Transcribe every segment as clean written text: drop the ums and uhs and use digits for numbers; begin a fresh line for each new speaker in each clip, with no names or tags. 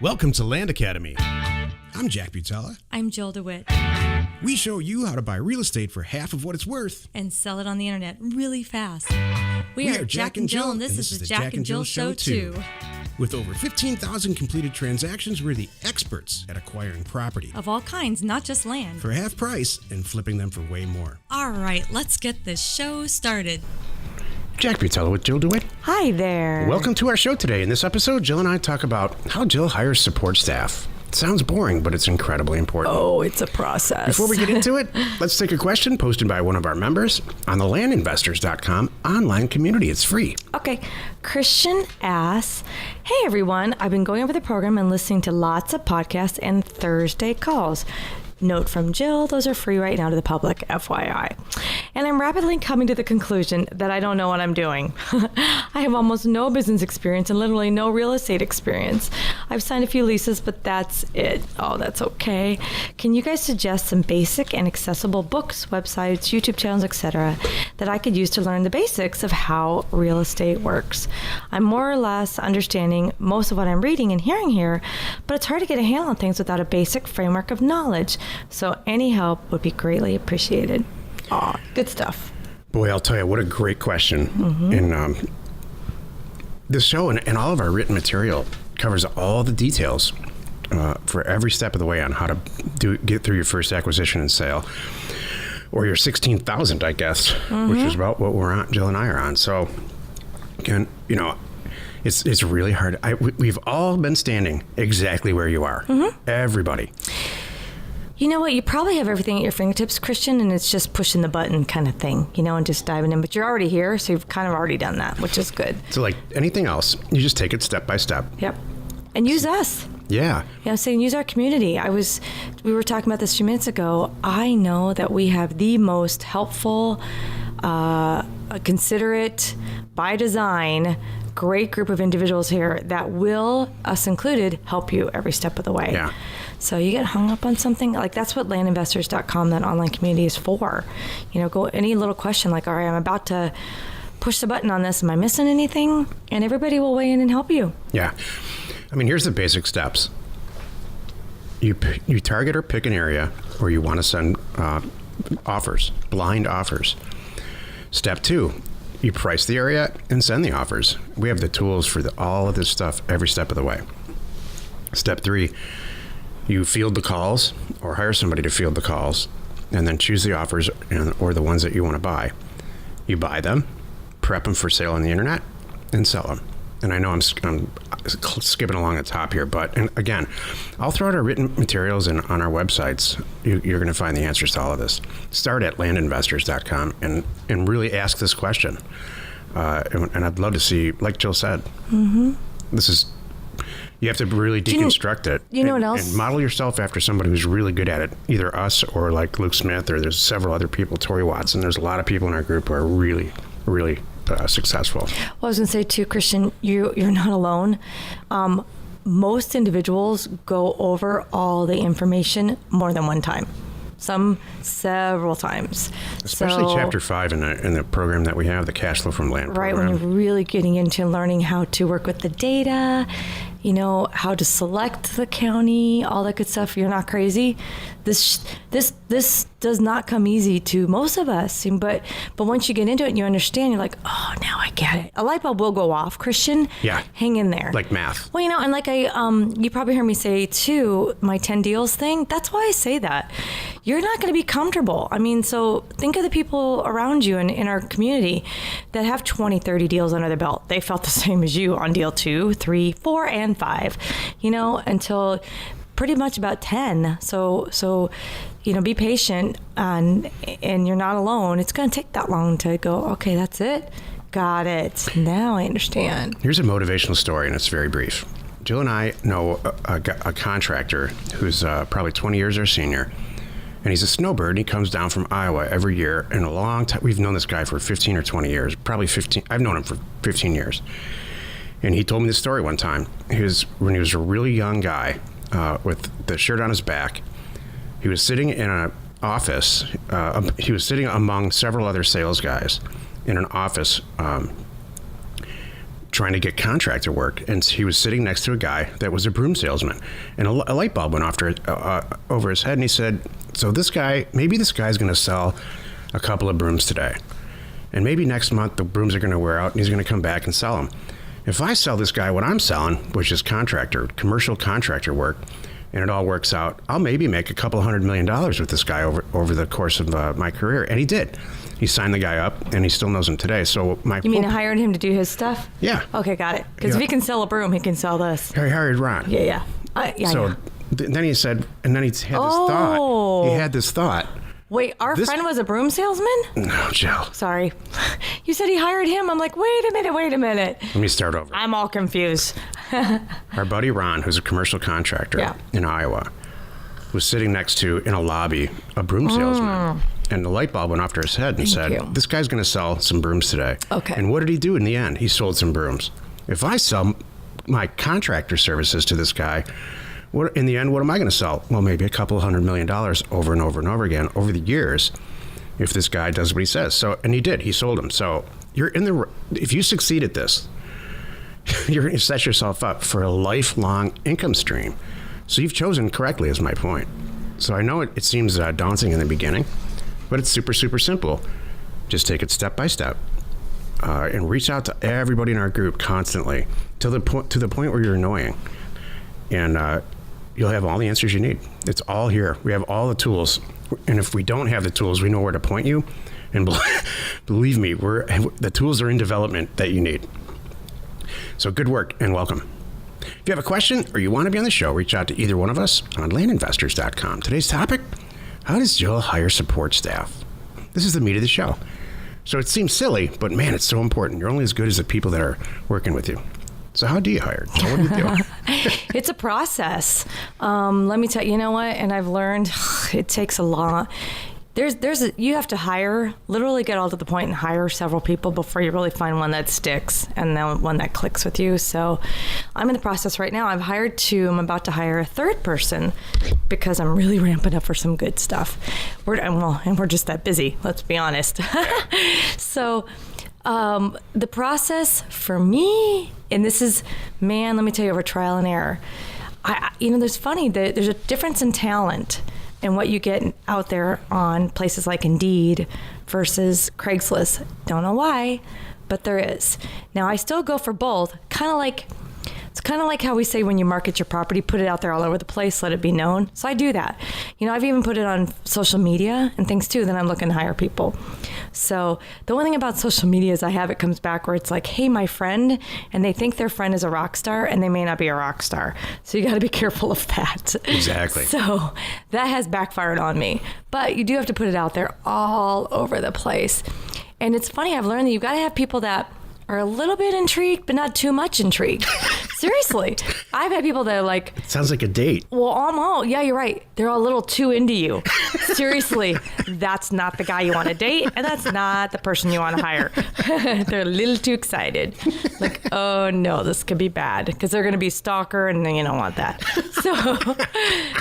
Welcome to Land Academy. I'm Jack Butala.
I'm Jill DeWitt.
We show you how to buy real estate for half of what it's worth.
And sell it on the internet really fast.
We are Jack and Jill,
and this is the Jack and Jill Show too.
With over 15,000 completed transactions, we're the experts at acquiring property.
Of all kinds, not just land.
For half price and flipping them for way more.
All right, let's get this show started.
Jack Butala with Jill DeWitt.
Hi there.
Welcome to our show today. In this episode, Jill and I talk about how Jill hires support staff. It sounds boring, but it's incredibly important.
Oh, it's a process.
Before we get into it, let's take a question posted by one of our members on the landinvestors.com online community. It's free.
Okay. Christian asks, hey everyone, I've been going over the program and listening to lots of podcasts and Thursday calls. Note from Jill, those are free right now to the public, FYI. And I'm rapidly coming to the conclusion that I don't know what I'm doing. I have almost no business experience and literally no real estate experience. I've signed a few leases, but that's it. Oh, that's okay. Can you guys suggest some basic and accessible books, websites, YouTube channels, etc. that I could use to learn the basics of how real estate works? I'm more or less understanding most of what I'm reading and hearing here, but it's hard to get a handle on things without a basic framework of knowledge. So any help would be greatly appreciated. Aw, good stuff.
Boy, I'll tell you, what a great question.
Mm-hmm.
And this show and all of our written material covers all the details for every step of the way on how to get through your first acquisition and sale, or your 16,000, I guess, which is about what we're on, Jill and I are on. So, again, you know, it's really hard. We've all been standing exactly where you are. Mm-hmm. Everybody.
You know what? You probably have everything at your fingertips, Christian, and it's just pushing the button kind of thing, you know, and just diving in. But you're already here, so you've kind of already done that, which is good.
So like anything else, you just take it step by step.
Yep. And use us.
Yeah.
You know, saying use our community. We were talking about this a few minutes ago. I know that we have the most helpful, considerate, by design, great group of individuals here that will, us included, help you every step of the way.
Yeah.
So you get hung up on something, like that's what landinvestors.com, that online community, is for. You know, go any little question like, all right, I'm about to push the button on this. Am I missing anything? And everybody will weigh in and help you.
Yeah. I mean, here's the basic steps. You target or pick an area where you want to send offers, blind offers. Step 2, you price the area and send the offers. We have the tools for all of this stuff every step of the way. Step 3, you field the calls or hire somebody to field the calls and then choose the offers or the ones that you want to buy. You buy them, prep them for sale on the internet, and sell them. And I know I'm skipping along the top here, but and again, I'll throw out our written materials and on our websites. You're going to find the answers to all of this. Start at landinvestors.com and really ask this question. And I'd love to see, like Jill said, you have to really deconstruct it.
You know what else?
And model yourself after somebody who's really good at it, either us or like Luke Smith, or there's several other people, Tori Watson. There's a lot of people in our group who are really, really successful.
Well, I was going to say too, Christian, you're not alone. Most individuals go over all the information more than one time. Some several times.
Especially Chapter 5 in the program that we have, the Cash Flow from Land program.
Right, when you're really getting into learning how to work with the data, you know, how to select the county, all that good stuff. You're not crazy. This does not come easy to most of us. But once you get into it and you understand, you're like, oh, now I get it. A light bulb will go off, Christian.
Yeah.
Hang in there.
Like math.
Well, you know, and like you probably heard me say too, my 10 deals thing. That's why I say that. You're not going to be comfortable. I mean, so think of the people around you in our community that have 20, 30 deals under their belt. They felt the same as you on deal 2, 3, 4, and 5, you know, until pretty much about 10. So, you know, be patient and you're not alone. It's going to take that long to go, okay, that's it. Got it. Now I understand.
Here's a motivational story, and it's very brief. Jill and I know a contractor who's probably 20 years our senior, and he's a snowbird, and he comes down from Iowa every year. In a long time, we've known this guy for 15 or 20 years, probably 15. I've known him for 15 years. And he told me this story one time. When he was a really young guy with the shirt on his back, he was sitting in an office. He was sitting among several other sales guys in an office trying to get contractor work, and he was sitting next to a guy that was a broom salesman, and a light bulb went off over his head, and he said, so maybe this guy's going to sell a couple of brooms today, and maybe next month the brooms are going to wear out and he's going to come back and sell them. If I sell this guy what I'm selling, which is commercial contractor work, and it all works out, I'll maybe make a couple $100 million with this guy over the course of my career. And he did. He signed the guy up, and he still knows him today. So
You mean hired him to do his stuff?
Yeah.
Okay, got it. Because if he can sell a broom, he can sell this.
He hired Ron.
Yeah.
Then he said, and then he had this thought. He had this thought.
Wait, our friend was a broom salesman?
No, Jill.
Sorry. You said he hired him. I'm like, wait a minute.
Let me start over.
I'm all confused.
Our buddy Ron, who's a commercial contractor in Iowa, was sitting next to, in a lobby, a broom salesman. And the light bulb went off to his head and said, this guy's going to sell some brooms today.
Okay.
And what did he do in the end? He sold some brooms. If I sell my contractor services to this guy, in the end, what am I going to sell? Well, maybe a couple $100 million over and over and over again over the years, if this guy does what he says. So, and he did. He sold them. So if you succeed at this, you're going to set yourself up for a lifelong income stream. So you've chosen correctly, is my point. So I know it seems daunting in the beginning, but it's super, super simple. Just take it step by step, and reach out to everybody in our group constantly to the point where you're annoying, and you'll have all the answers you need. It's all here. We have all the tools, and if we don't have the tools, we know where to point you. And believe me, the tools are in development that you need. So good work and welcome. If you have a question or you want to be on the show, reach out to either one of us on landinvestors.com. Today's topic: how does Jill hire support staff? This is the meat of the show. So it seems silly, but man, it's so important. You're only as good as the people that are working with you. So how do you hire? So what do you do?
It's a process. Let me tell you, you know what? And I've learned it takes a lot. You have to literally get all to the point and hire several people before you really find one that sticks and then one that clicks with you. So I'm in the process right now. I've hired 2. I'm about to hire a 3rd person because I'm really ramping up for some good stuff. We're just that busy, let's be honest. So the process for me, and this is, let me tell you, over trial and error. There's a difference in talent and what you get out there on places like Indeed versus Craigslist. Don't know why, but there is. Now, I still go for both. It's kind of like how we say when you market your property, put it out there all over the place, let it be known. So I do that. I've even put it on social media and things too, then I'm looking to hire people. So the one thing about social media is it comes back where it's like, hey, my friend, and they think their friend is a rock star and they may not be a rock star. So you got to be careful of that.
Exactly.
So that has backfired on me. But you do have to put it out there all over the place. And it's funny, I've learned that you've got to have people that are a little bit intrigued, but not too much intrigued. Seriously. I've had people that are like...
It sounds like a date.
Well, almost. Yeah, you're right. They're a little too into you. Seriously. That's not the guy you want to date, and that's not the person you want to hire. They're a little too excited. Like, oh, no, this could be bad, because they're going to be stalker, and you don't want that. So,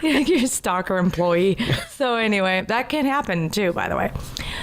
you're a stalker employee. So anyway, that can happen, too, by the way.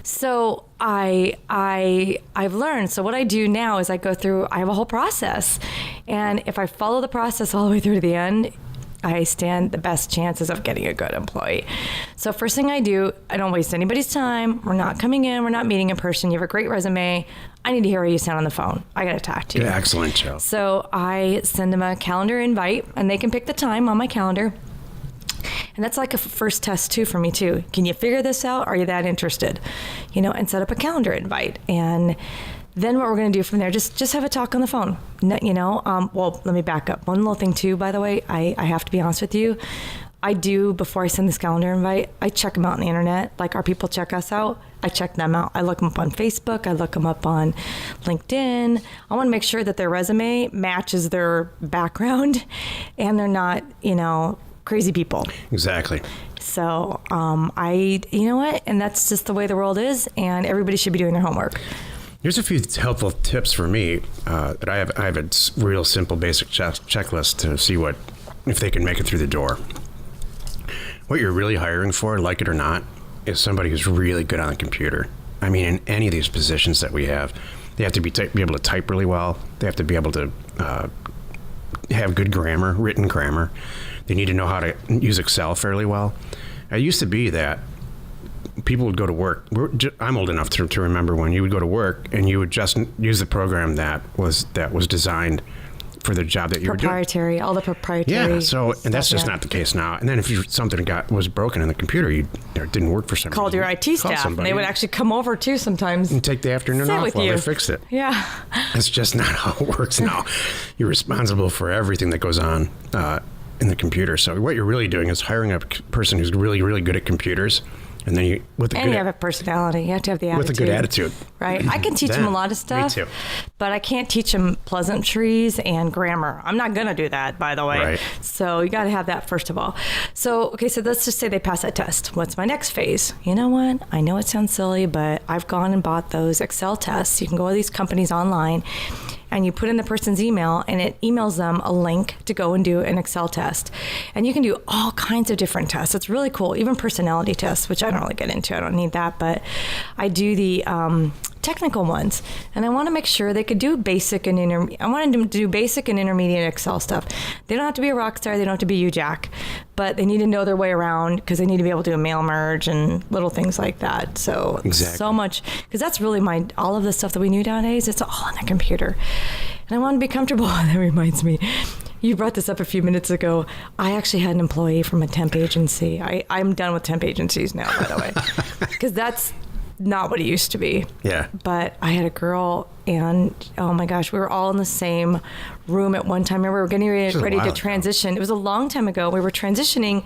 So I've learned. So what I do now is I have a whole process. And if I follow the process all the way through to the end, I stand the best chances of getting a good employee. So first thing I do, I don't waste anybody's time. We're not coming in. We're not meeting in person. You have a great resume. I need to hear how you sound on the phone. I got to talk to you.
Yeah, excellent, Joe.
So I send them a calendar invite, and they can pick the time on my calendar. And that's like a first test too for me too. Can you figure this out? Are you that interested? And set up a calendar invite. And then what we're going to do from there, just have a talk on the phone. Well, let me back up. One little thing too, by the way, I have to be honest with you. I do, before I send this calendar invite, I check them out on the internet. Like our people check us out. I check them out. I look them up on Facebook. I look them up on LinkedIn. I want to make sure that their resume matches their background and they're not, crazy people.
Exactly.
So you know what? And that's just the way the world is, and everybody should be doing their homework.
Here's a few helpful tips for me that I have a real simple basic checklist to see if they can make it through the door. What you're really hiring for, like it or not, is somebody who's really good on the computer. I mean, in any of these positions that we have, They have to be able to type really well. They have to be able to have good grammar, written grammar. They need to know how to use Excel fairly well. It used to be that people would go to work. I'm old enough to remember when you would go to work and you would just use the program that was designed for the job that you were doing.
Proprietary, all the proprietary.
Yeah, and that's just not the case now. And then if something was broken in the computer, it didn't work for some reason.
Called your IT staff, and they would actually come over too sometimes.
And take the afternoon off while they fixed it.
Yeah.
That's just not how it works now. You're responsible for everything that goes on in the computer. So what you're really doing is hiring a person who's really, really good at computers. And then you have a
personality. You have to have the attitude.
With a good attitude.
Right. I can teach them a lot of stuff.
Me too.
But I can't teach them pleasantries and grammar. I'm not going to do that, by the way.
Right.
So you got to have that first of all. So let's just say they pass that test. What's my next phase? You know what? I know it sounds silly, but I've gone and bought those Excel tests. You can go to these companies online and you put in the person's email and it emails them a link to go and do an Excel test. And you can do all kinds of different tests. It's really cool. Even personality tests, which I don't really get into. I don't need that, but I do the technical ones. And I want to make sure they could do basic and I wanted them to do basic and intermediate Excel stuff. They don't have to be a rock star. They don't have to be you, Jack, but they need to know their way around because they need to be able to do a mail merge and little things like that. So
exactly.
So much, because that's really all of the stuff that we knew nowadays, it's all on the computer. And I want to be comfortable. That reminds me. You brought this up a few minutes ago. I actually had an employee from a temp agency. I'm done with temp agencies now, by the way, because that's not what it used to be.
Yeah.
But I had a girl, and oh my gosh, we were all in the same room at one time. Remember, we were getting ready to transition. It was a long time ago. We were transitioning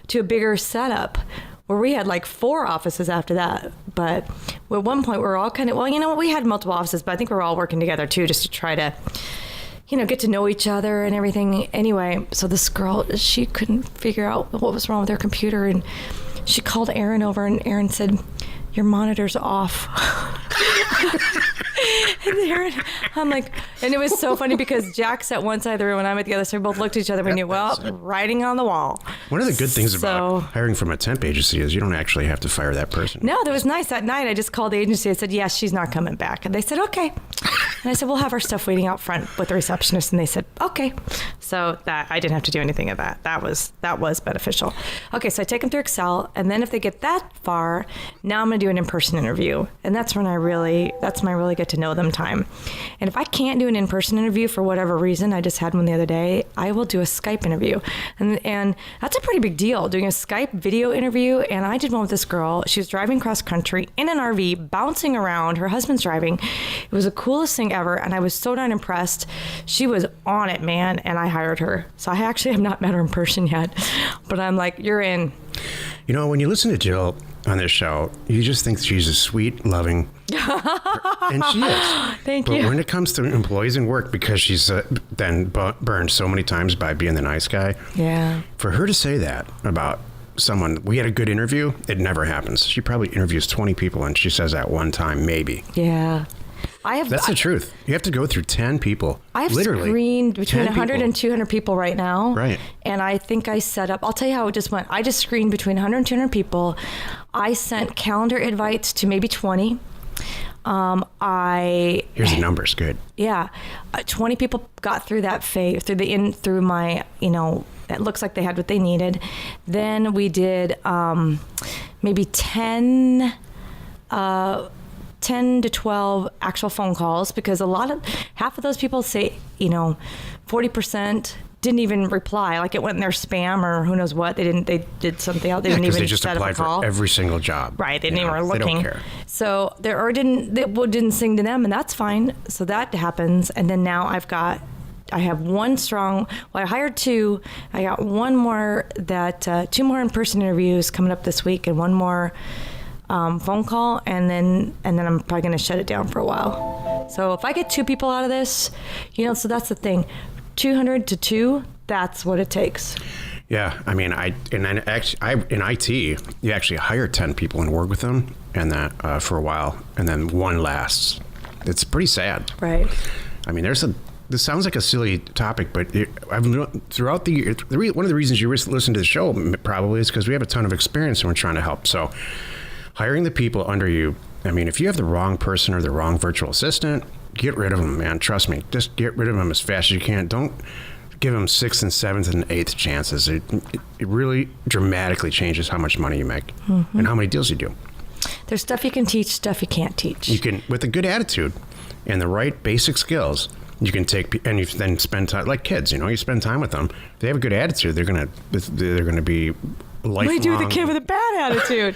to a bigger setup where we had like 4 offices after that. But at one point, we were all kind of, we had multiple offices, but I think we were all working together too, just to try to get to know each other and everything. Anyway, so this girl, she couldn't figure out what was wrong with her computer, and she called Aaron over, and Aaron said, "Your monitor's off." And Aaron, I'm like, and it was so funny because Jack sat one side of the room and I'm at the other, so we both looked at each other and we knew, writing on the wall.
One of the good things about hiring from a temp agency is you don't actually have to fire that person.
No, that was nice. That night I just called the agency. I said, yes, she's not coming back. And they said, okay. And I said, we'll have our stuff waiting out front with the receptionist. And they said, okay. So that I didn't have to do anything of that. That was beneficial. Okay, so I take them through Excel. And then if they get that far, now I'm going to do an in-person interview. And that's when I really get to know them time. And if I can't do an in-person interview for whatever reason, I just had one the other day, I will do a Skype interview. And that's a pretty big deal, doing a Skype video interview. And I did one with this girl. She was driving cross country in an RV, bouncing around. Her husband's driving. It was the coolest thing ever. And I was so darn impressed. She was on it, man. And I hired her. So I actually have not met her in person yet. But I'm like, you're in.
When you listen to Jill on this show, you just think she's a sweet, loving, and she is.
Thank you.
But when it comes to employees and work, because she's been burned so many times by being the nice guy,
yeah,
for her to say that about someone, we had a good interview, it never happens. She probably interviews 20 people, and she says that one time, maybe.
Yeah.
That's the truth. You have to go through 10 people.
I have
literally
screened between 100 and 200 people right now.
Right.
And I think I set up, I'll tell you how it just went. I just screened between 100 and 200 people. I sent calendar invites to maybe 20.
Here's the numbers. Good.
Yeah. 20 people got through that phase, through my, it looks like they had what they needed. Then we did maybe 10 to 12 actual phone calls, because half of those people say, 40% didn't even reply. Like it went in their spam or who knows what. They did something else. They didn't even
they just
set up a
applied
call.
for every single job.
Right. They didn't even looking.
They don't care.
So didn't sing to them, and that's fine. So that happens. And then now I have one strong, I hired 2. I got one more 2 more in-person interviews coming up this week, and one more phone call, and then I'm probably going to shut it down for a while. So if I get 2 people out of this, so that's the thing, 200 to 2, that's what it takes.
Yeah, I mean, in IT, you actually hire 10 people and work with them, and that for a while, and then one lasts. It's pretty sad.
Right.
I mean, this sounds like a silly topic, but throughout the year, one of the reasons you listen to the show probably is because we have a ton of experience and we're trying to help. So hiring the people under you I mean, if you have the wrong person or the wrong virtual assistant, get rid of them, man. Trust me. Just get rid of them as fast as you can. Don't give them 6th and 7th and 8th chances. It really dramatically changes how much money you make and how many deals you do.
There's stuff you can teach, stuff you can't teach.
You can, with a good attitude and the right basic skills, you can take and you then spend time like kids. You spend time with them. If they have a good attitude, they're gonna be lifelong.
What do you do with a kid with a bad attitude?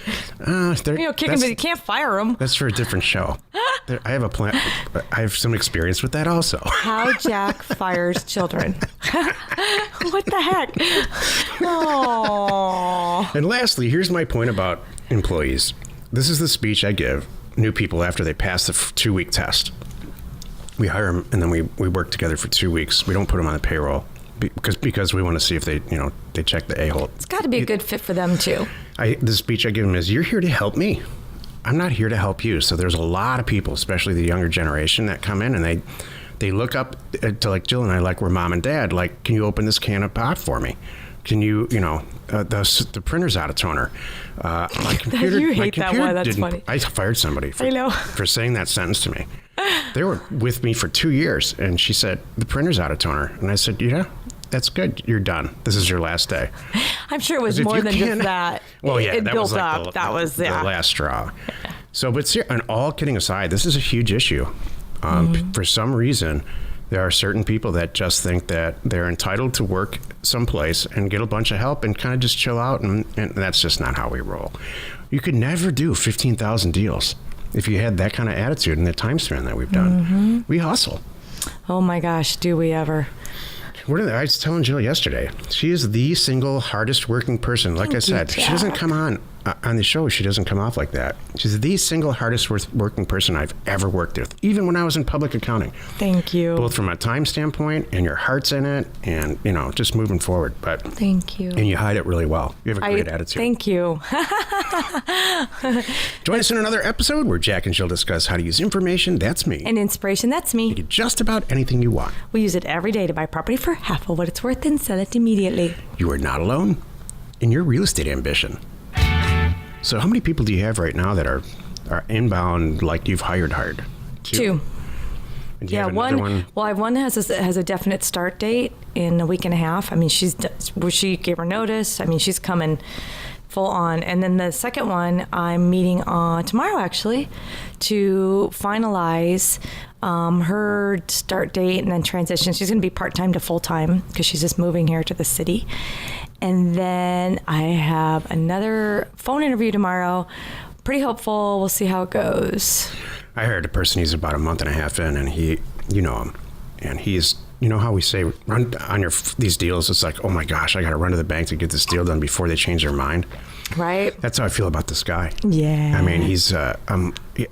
Kick him, but you can't fire him.
That's for a different show. I have a plan. I have some experience with that also.
How Jack fires children. What the heck? Oh.
And lastly, here's my point about employees. This is the speech I give new people after they pass the 2-week test. We hire them and then we work together for 2 weeks. We don't put them on the payroll because we want to see if they check the A-hole.
It's got to be a good fit for them too.
The speech I give them is, you're here to help me. I'm not here to help you. So there's a lot of people, especially the younger generation, that come in and they look up to like Jill and I, like we're mom and dad. Like, can you open this can of pop for me? Can you, the printer's out of toner. My computer,
you hate that one. That's funny.
I fired somebody for saying that sentence to me. They were with me for 2 years, and she said, the printer's out of toner. And I said, yeah, that's good. You're done. This is your last day.
I'm sure it was more than just that.
Well, yeah,
it
that
built
was like
up. That was the
last straw. So, but and all kidding aside, this is a huge issue. For some reason, there are certain people that just think that they're entitled to work someplace and get a bunch of help and kind of just chill out, and that's just not how we roll. You could never do 15,000 deals if you had that kind of attitude in the time span that we've done. We hustle.
Oh my gosh, do we ever?
I was telling Jill yesterday, she is the single hardest working person. Like I said, she doesn't come on the show. She doesn't come off like that. She's the single hardest working person I've ever worked with, even when I was in public accounting.
Thank you.
Both from a time standpoint and your heart's in it and, just moving forward. But
thank you.
And you hide it really well. You have a great attitude.
Thank you.
Join us in another episode where Jack and Jill discuss how to use information. That's me.
And inspiration. That's me.
You get just about anything you want.
We use it every day to buy property for half of what it's worth and sell it immediately.
You are not alone in your real estate ambition. So how many people do you have right now that are inbound, like you've hired?
Two.
And do you have one?
Well, I have one that has a definite start date in a week and a half. I mean, she gave her notice. I mean, she's coming full on. And then the second one, I'm meeting tomorrow actually to finalize her start date and then transition. She's going to be part-time to full-time because she's just moving here to the city. And then I have another phone interview tomorrow. Pretty hopeful. We'll see how it goes.
I hired a person, he's about a month and a half in, and you know him. And he's, how we say, run on these deals, it's like, oh my gosh, I got to run to the bank to get this deal done before they change their mind.
Right.
That's how I feel about this guy.
Yeah.
I mean, he's,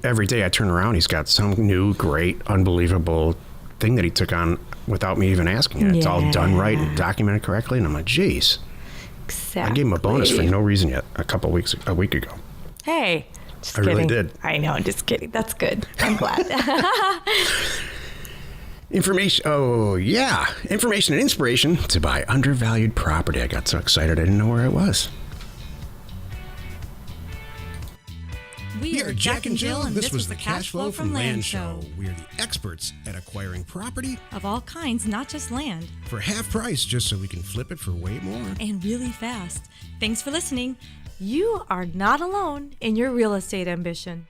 every day I turn around, he's got some new, great, unbelievable thing that he took on without me even asking. And it's all done right and documented correctly. And I'm like, geez.
Exactly.
I gave him a bonus for no reason yet a week ago.
Hey. Just
I
kidding.
really did.
I know, just kidding. That's good. I'm glad.
Information and inspiration to buy undervalued property. I got so excited I didn't know where I was.
We are Jack and Jill, and this was the Cash Flow from Land Show.
We are the experts at acquiring property
Of all kinds, not just land.
for half price, just so we can flip it for way more.
And really fast. Thanks for listening.
You are not alone in your real estate ambition.